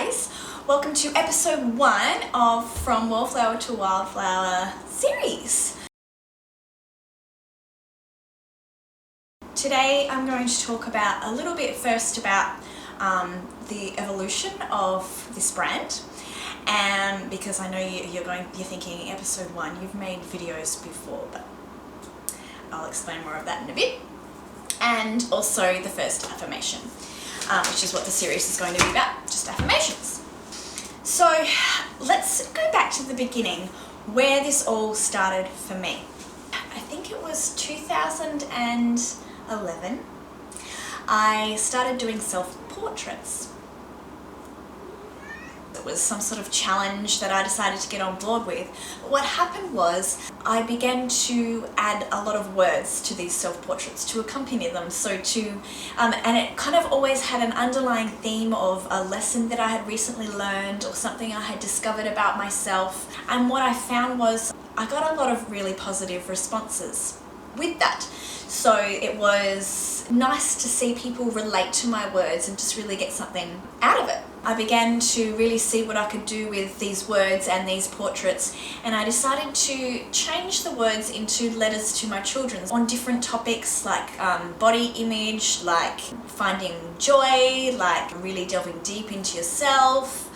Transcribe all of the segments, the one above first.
guys, welcome to episode 1 of From Wallflower to Wildflower series. Today I'm going to talk about a little bit first about the evolution of this brand, and because I know you're thinking episode 1, you've made videos before, but I'll explain more of that in a bit. And also the first affirmation, which is what the series is going to be about, just affirmations. So let's go back to the beginning, where this all started for me. I think it was 2011. I started doing self-portraits. It was some sort of challenge that I decided to get on board with. But what happened was I began to add a lot of words to these self-portraits to accompany them. And it kind of always had an underlying theme of a lesson that I had recently learned or something I had discovered about myself. And what I found was I got a lot of really positive responses with that. So it was nice to see people relate to my words and just really get something out of it. I began to really see what I could do with these words and these portraits, and I decided to change the words into letters to my children on different topics like body image, like finding joy, like really delving deep into yourself,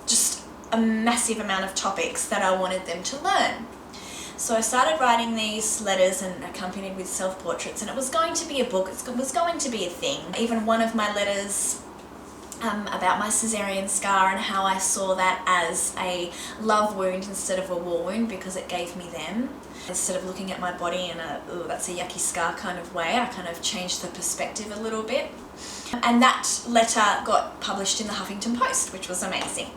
just a massive amount of topics that I wanted them to learn. So I started writing these letters and accompanied with self-portraits, and it was going to be a book, it was going to be a thing. Even one of my letters about my cesarean scar and how I saw that as a love wound instead of a war wound because it gave me them. Instead of looking at my body in a, ooh, that's a yucky scar kind of way, I kind of changed the perspective a little bit. And that letter got published in the Huffington Post, which was amazing.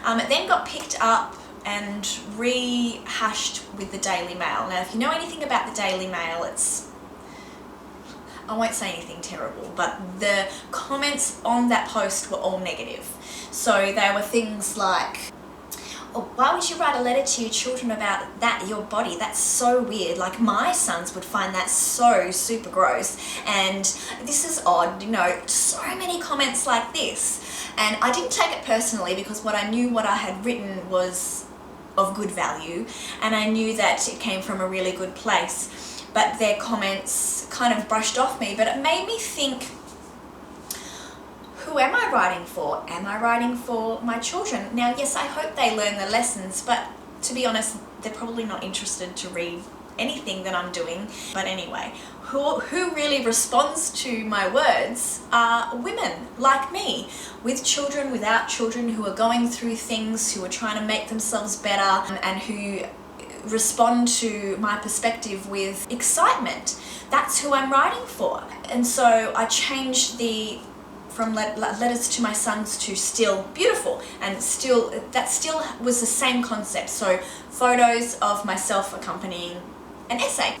It then got picked up and rehashed with the Daily Mail. Now, if you know anything about the Daily Mail, I won't say anything terrible, but the comments on that post were all negative. So they were things like, oh, why would you write a letter to your children about that, your body? That's so weird. Like, my sons would find that so super gross. And this is odd, you know, so many comments like this. And I didn't take it personally because what I knew what I had written was of good value, and I knew that it came from a really good place. But their comments kind of brushed off me, but it made me think, who am I writing for? Am I writing for my children? Now, yes, I hope they learn the lessons, but to be honest, they're probably not interested to read anything that I'm doing. But anyway, who really responds to my words are women like me, with children, without children, who are going through things, who are trying to make themselves better, and who respond to my perspective with excitement. That's who I'm writing for. And so I changed from letters to my sons to still beautiful, and that still was the same concept. So photos of myself accompanying an essay.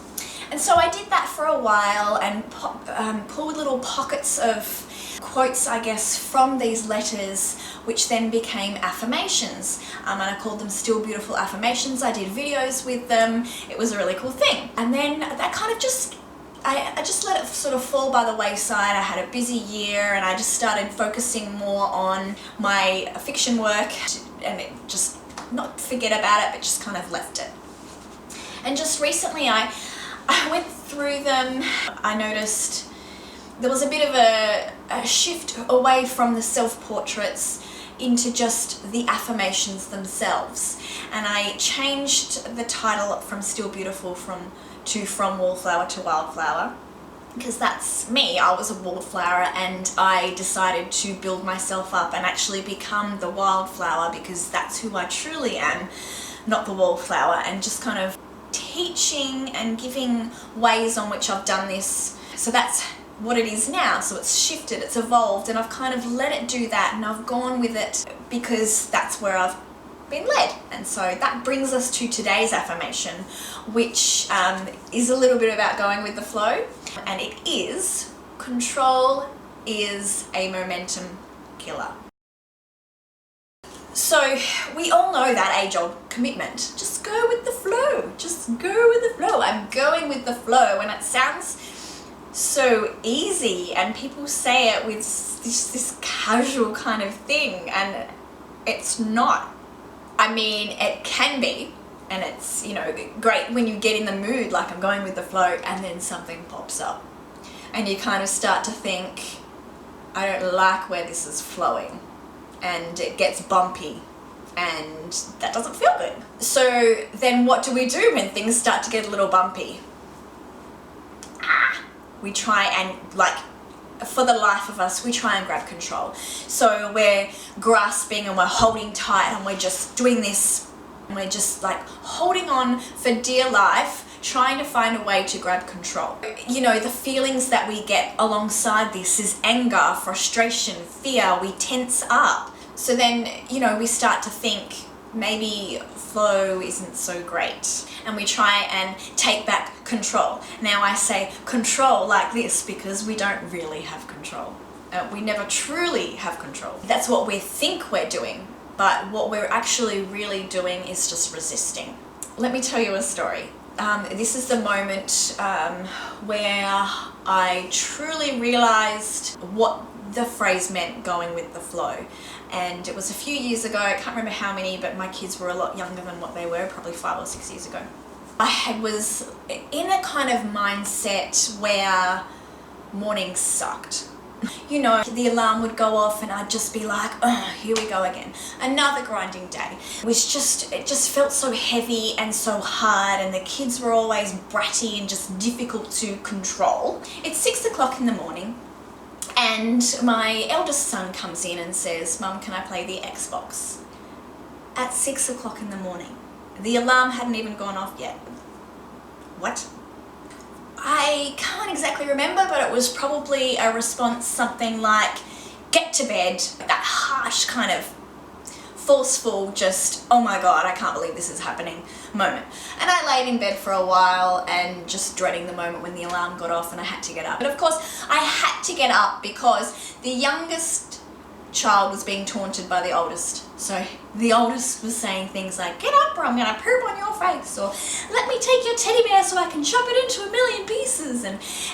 And so I did that for a while and pulled little pockets of quotes, I guess, from these letters, which then became affirmations. And I called them Still Beautiful Affirmations. I did videos with them. It was a really cool thing. And then that kind of I just let it sort of fall by the wayside. I had a busy year and I just started focusing more on my fiction work, and it just, not forget about it, but just kind of left it. And just recently I went through them. I noticed there was a bit of a shift away from the self-portraits into just the affirmations themselves. And I changed the title from Still Beautiful to From Wallflower to Wildflower, because that's me. I was a wallflower and I decided to build myself up and actually become the wildflower, because that's who I truly am, not the wallflower, and just kind of teaching and giving ways on which I've done this. So that's what it is now. So it's shifted, it's evolved, and I've kind of let it do that, and I've gone with it because that's where I've been led. And so that brings us to today's affirmation, which is a little bit about going with the flow, and it is, control is a momentum killer. So we all know that age-old commitment. Just go with the flow. Just go with the flow. I'm going with the flow, and it sounds so easy, and people say it with this casual kind of thing, and it's not. I mean, it can be, and it's, you know, great when you get in the mood, like I'm going with the flow, and then something pops up and you kind of start to think, I don't like where this is flowing, and it gets bumpy, and that doesn't feel good. So then what do we do when things start to get a little bumpy? We try and, like, for the life of us, we try and grab control. So we're grasping and we're holding tight and we're just doing this, and we're just like holding on for dear life, trying to find a way to grab control. You know, the feelings that we get alongside this is anger, frustration, fear. We tense up. So then, you know, we start to think maybe flow isn't so great, and we try and take back control. Now I say control like this because we don't really have control. We never truly have control. That's what we think we're doing, but what we're actually really doing is just resisting. Let me tell you a story. This is the moment where I truly realized what the phrase meant, going with the flow. And it was a few years ago, I can't remember how many, but my kids were a lot younger than what they were, probably 5 or 6 years ago. I was in a kind of mindset where mornings sucked. You know, the alarm would go off and I'd just be like, oh, here we go again. Another grinding day. It just felt so heavy and so hard, and the kids were always bratty and just difficult to control. It's 6 o'clock in the morning, and my eldest son comes in and says, Mum, can I play the Xbox? At 6 o'clock in the morning. The alarm hadn't even gone off yet. What? I can't exactly remember, but it was probably a response something like, get to bed. That harsh kind of forceful, just, oh my God, I can't believe this is happening moment. And I laid in bed for a while and just dreading the moment when the alarm got off and I had to get up. But of course, I had to get up because the youngest child was being taunted by the oldest. So the oldest was saying things like, get up or I'm gonna poop on your face, or let me take your teddy bear so I can chop it into a million pieces.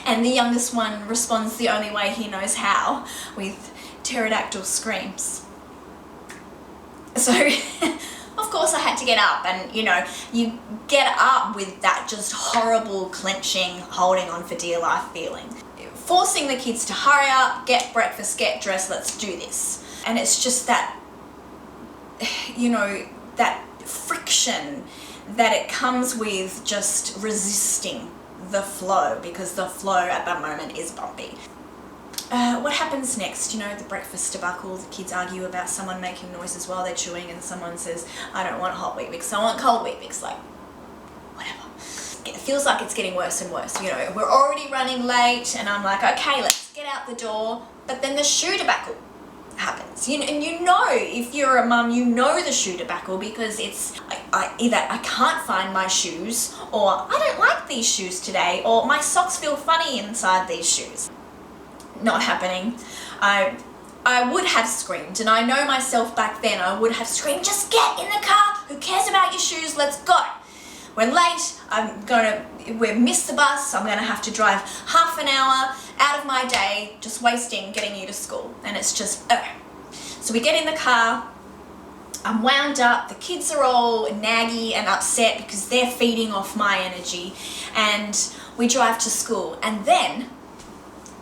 And the youngest one responds the only way he knows how, with pterodactyl screams. So of course I had to get up, and you know, you get up with that just horrible clenching, holding on for dear life feeling. Forcing the kids to hurry up, get breakfast, get dressed, let's do this. And it's just that, you know, that friction that it comes with just resisting the flow, because the flow at that moment is bumpy. What happens next? You know, the breakfast debacle, the kids argue about someone making noises while they're chewing, and someone says, I don't want hot 𝗵𝗵𝗃, I want cold 𝗵𝗵𝗃, like, whatever. It feels like it's getting worse and worse. You know, we're already running late, and I'm like, okay, let's get out the door. But then the shoe debacle happens. And you know, if you're a mum, you know the shoe debacle, because it's either I can't find my shoes, or I don't like these shoes today, or my socks feel funny inside these shoes. Not happening. I would have screamed, and I know myself back then, I would have screamed, just get in the car, who cares about your shoes, let's go. We're late, we've missed the bus, I'm gonna have to drive half an hour out of my day, just wasting getting you to school. And it's just, So we get in the car, I'm wound up, the kids are all naggy and upset because they're feeding off my energy, and we drive to school, and then,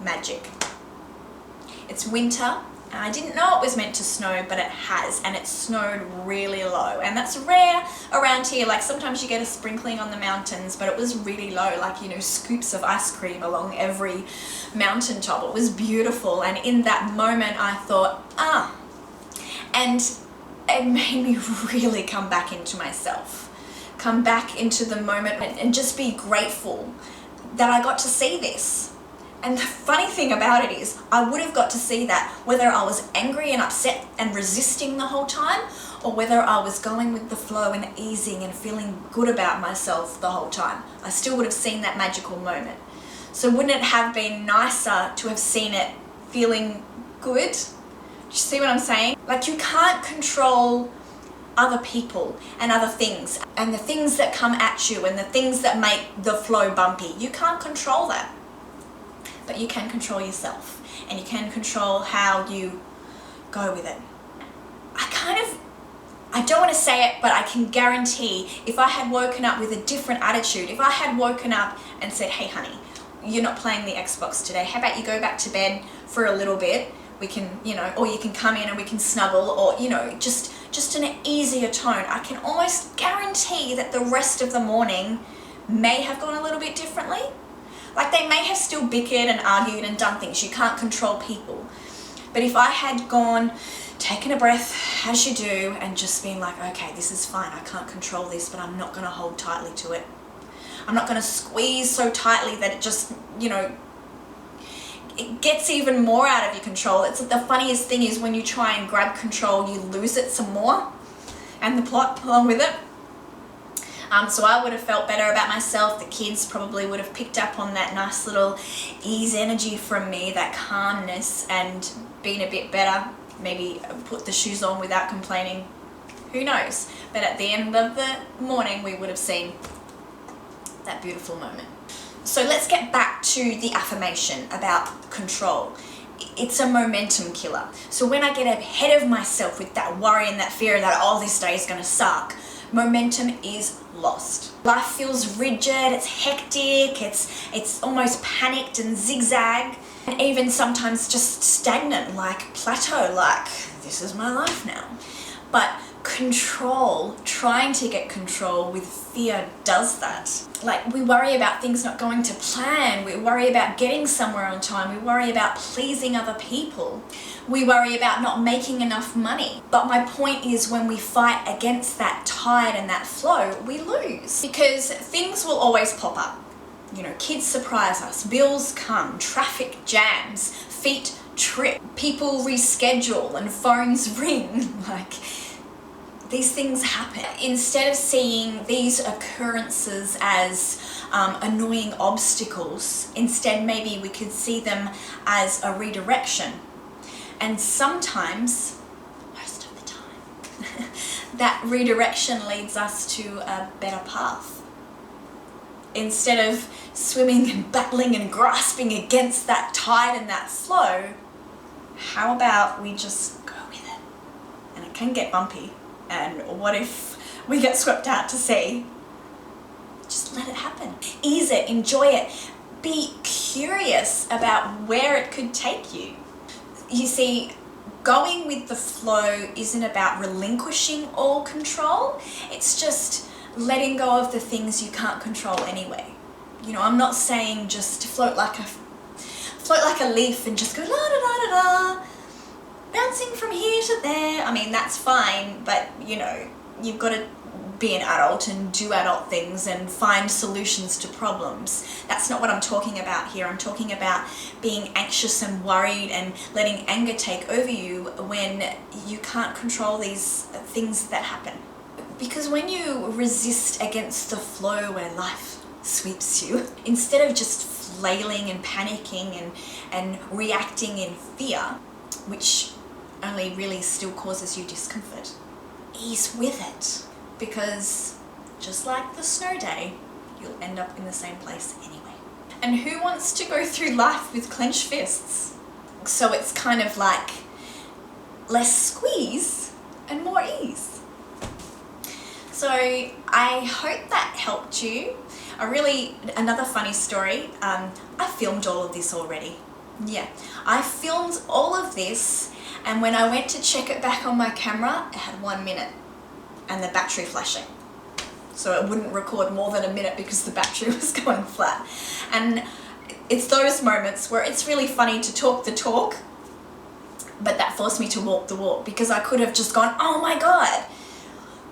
magic. It's winter, and I didn't know it was meant to snow, but it has, and it snowed really low, and that's rare around here. Like sometimes you get a sprinkling on the mountains, but it was really low, like, you know, scoops of ice cream along every mountaintop. It was beautiful, and in that moment I thought, and it made me really come back into myself, come back into the moment, and just be grateful that I got to see this. And the funny thing about it is, I would have got to see that whether I was angry and upset and resisting the whole time, or whether I was going with the flow and easing and feeling good about myself the whole time. I still would have seen that magical moment. So wouldn't it have been nicer to have seen it feeling good? Do you see what I'm saying? Like, you can't control other people and other things, and the things that come at you and the things that make the flow bumpy. You can't control that. but you can control yourself, and you can control how you go with it. I don't want to say it, but I can guarantee if I had woken up with a different attitude, if I had woken up and said, hey honey, you're not playing the Xbox today, how about you go back to bed for a little bit, we can, you know, or you can come in and we can snuggle, or, you know, just an easier tone, I can almost guarantee that the rest of the morning may have gone a little bit differently. Like, they may have still bickered and argued and done things. You can't control people. But if I had gone, taken a breath, as you do, and just been like, okay, this is fine, I can't control this, but I'm not going to hold tightly to it. I'm not going to squeeze so tightly that it just, you know, it gets even more out of your control. It's the funniest thing is when you try and grab control, you lose it some more, and the plot along with it. So I would have felt better about myself. The kids probably would have picked up on that nice little ease energy from me, that calmness, and been a bit better. Maybe put the shoes on without complaining. Who knows? But at the end of the morning, we would have seen that beautiful moment. So let's get back to the affirmation about control. It's a momentum killer. So when I get ahead of myself with that worry and that fear that, oh, this day is going to suck, momentum is lost. Life feels rigid, it's hectic, it's almost panicked and zigzag, and even sometimes just stagnant, like plateau, like this is my life now. But control, trying to get control with fear does that. Like, we worry about things not going to plan, we worry about getting somewhere on time, we worry about pleasing other people, we worry about not making enough money. But my point is, when we fight against that tide and that flow, we lose, because things will always pop up. You know, kids surprise us, bills come, traffic jams, feet trip, people reschedule and phones ring. Like, these things happen. Instead of seeing these occurrences as annoying obstacles, instead maybe we could see them as a redirection. And sometimes, most of the time, that redirection leads us to a better path. Instead of swimming and battling and grasping against that tide and that flow, how about we just go with it? And it can get bumpy. And what if we get swept out to sea? Just let it happen. Ease it, enjoy it. Be curious about where it could take you. You see, going with the flow isn't about relinquishing all control. It's just letting go of the things you can't control anyway. You know, I'm not saying just float like a leaf and just go la da da da da, bouncing from here to there. I mean, that's fine, but you know, you've got to be an adult and do adult things and find solutions to problems. That's not what I'm talking about here. I'm talking about being anxious and worried and letting anger take over you when you can't control these things that happen. Because when you resist against the flow where life sweeps you, instead of just flailing and panicking and reacting in fear, which only really still causes you discomfort, ease with it. Because just like the snow day, you'll end up in the same place anyway. And who wants to go through life with clenched fists? So it's kind of like less squeeze and more ease. So I hope that helped you. Another funny story, I filmed all of this already. Yeah, I filmed all of this, and when I went to check it back on my camera, it had 1 minute. And the battery flashing. So it wouldn't record more than a minute because the battery was going flat. And it's those moments where it's really funny to talk the talk, but that forced me to walk the walk, because I could have just gone, oh my God,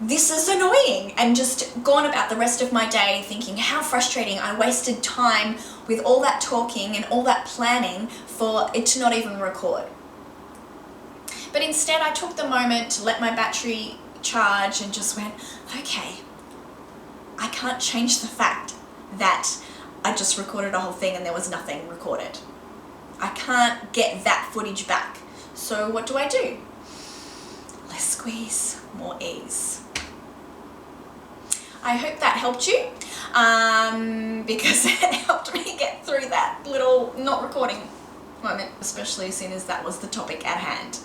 this is annoying, and just gone about the rest of my day thinking how frustrating. I wasted time with all that talking and all that planning for it to not even record. But instead I took the moment to let my battery charge and just went, okay, I can't change the fact that I just recorded a whole thing and there was nothing recorded. I can't get that footage back. So what do? Less squeeze, more ease. I hope that helped you, because it helped me get through that little not recording moment, especially as soon as that was the topic at hand.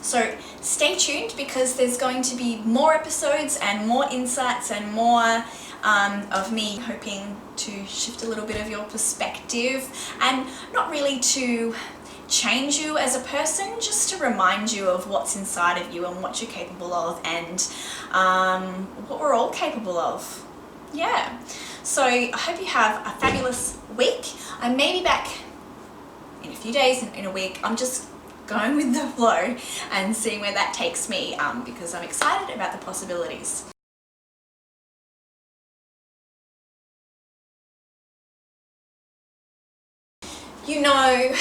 So stay tuned, because there's going to be more episodes and more insights and more of me hoping to shift a little bit of your perspective, and not really to change you as a person, just to remind you of what's inside of you and what you're capable of, and what we're all capable of. Yeah, so I hope you have a fabulous week. I may be back in a few days, in a week. I'm just going with the flow and seeing where that takes me, because I'm excited about the possibilities. You know,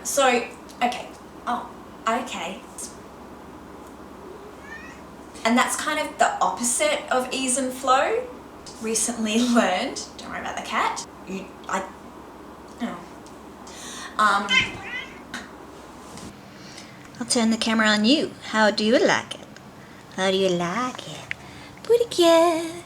so, okay, okay. And that's kind of the opposite of ease and flow. Recently learned, don't worry about the cat. I'll turn the camera on you. How do you like it? How do you like it? Pretty good.